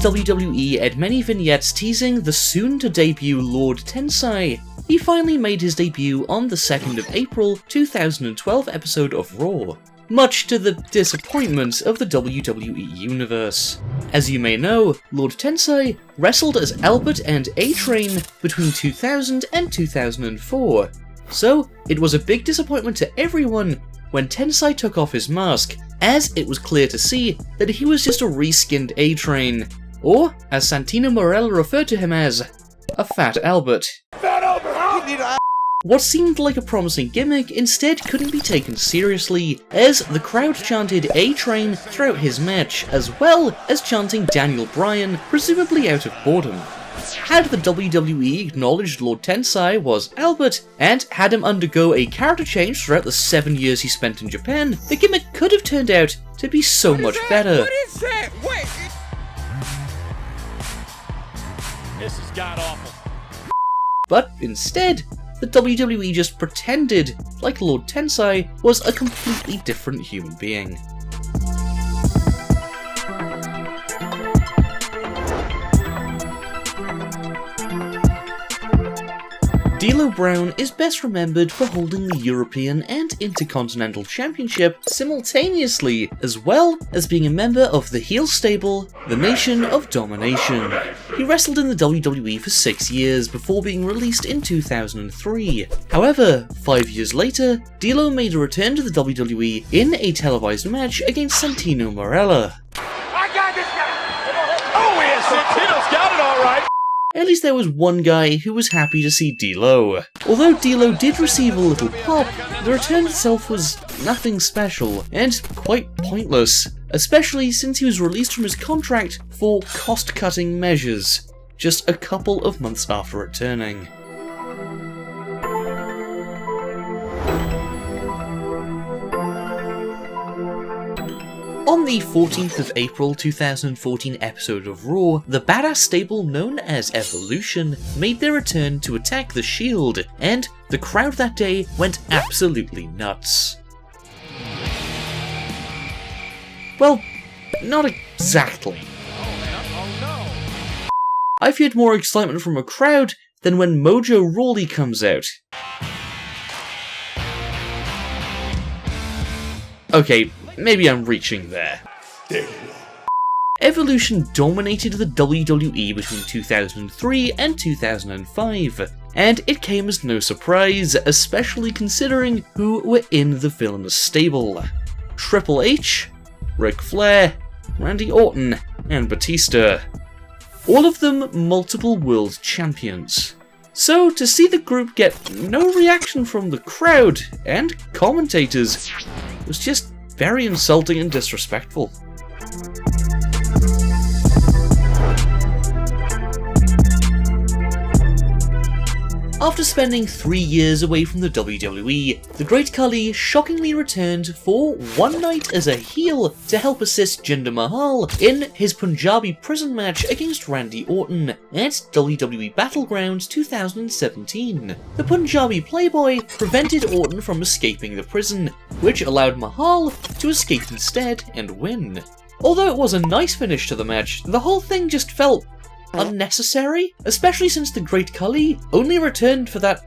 WWE had many vignettes teasing the soon-to-debut Lord Tensai, he finally made his debut on the 2nd of April 2012 episode of Raw, much to the disappointment of the WWE Universe. As you may know, Lord Tensai wrestled as Albert and A-Train between 2000 and 2004, so it was a big disappointment to everyone when Tensai took off his mask, as it was clear to see that he was just a reskinned A-Train, or, as Santino Marella referred to him as, a Fat Albert. Fat Albert! What seemed like a promising gimmick instead couldn't be taken seriously, as the crowd chanted A-Train throughout his match, as well as chanting Daniel Bryan, presumably out of boredom. Had the WWE acknowledged Lord Tensai was Albert, and had him undergo a character change throughout the 7 years he spent in Japan, the gimmick could have turned out to be so much better. What is that? Wait! This is god-awful. But instead, the WWE just pretended like Lord Tensai was a completely different human being. DLo Brown is best remembered for holding the European and Intercontinental Championship simultaneously, as well as being a member of the heel stable, the Nation of Domination. He wrestled in the WWE for 6 years before being released in 2003. However, 5 years later, DLo made a return to the WWE in a televised match against Santino Marella. I got this guy! Oh, yeah, Santino's got it all right! At least there was one guy who was happy to see DLo. Although DLo did receive a little pop, the return itself was nothing special, and quite pointless, especially since he was released from his contract for cost-cutting measures, just a couple of months after returning. On the 14th of April 2014 episode of Raw, the badass stable known as Evolution made their return to attack the Shield, and the crowd that day went absolutely nuts. Well, not exactly. I feared more excitement from a crowd than when Mojo Rawley comes out. Okay, maybe I'm reaching there. Evolution dominated the WWE between 2003 and 2005, and it came as no surprise, especially considering who were in the villainous stable. Triple H, Ric Flair, Randy Orton, and Batista. All of them multiple world champions. So to see the group get no reaction from the crowd and commentators was just very insulting and disrespectful. After spending 3 years away from the WWE, the Great Khali shockingly returned for one night as a heel to help assist Jinder Mahal in his Punjabi prison match against Randy Orton at WWE Battlegrounds 2017. The Punjabi Playboy prevented Orton from escaping the prison, which allowed Mahal to escape instead and win. Although it was a nice finish to the match, the whole thing just felt unnecessary, especially since the Great Khali only returned for that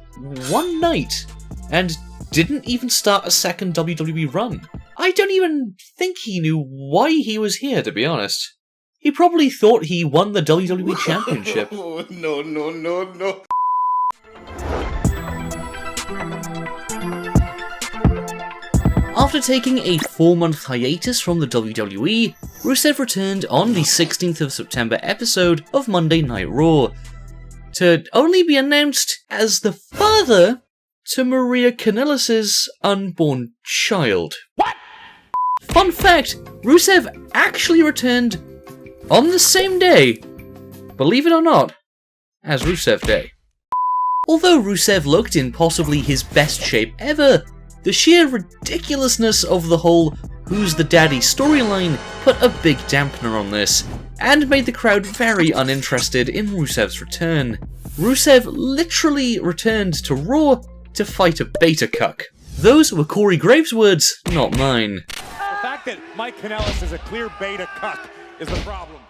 one night and didn't even start a second WWE run. I don't even think he knew why he was here, to be honest. He probably thought he won the WWE Championship. Oh, no. After taking a 4-month hiatus from the WWE, Rusev returned on the 16th of September episode of Monday Night Raw, to only be announced as the father to Maria Kanellis' unborn child. What? Fun fact, Rusev actually returned on the same day, believe it or not, as Rusev Day. Although Rusev looked in possibly his best shape ever, the sheer ridiculousness of the whole Who's the Daddy storyline put a big dampener on this, and made the crowd very uninterested in Rusev's return. Rusev literally returned to Raw to fight a beta cuck. Those were Corey Graves' words, not mine. The fact that Mike Kanellis is a clear beta cuck is the problem.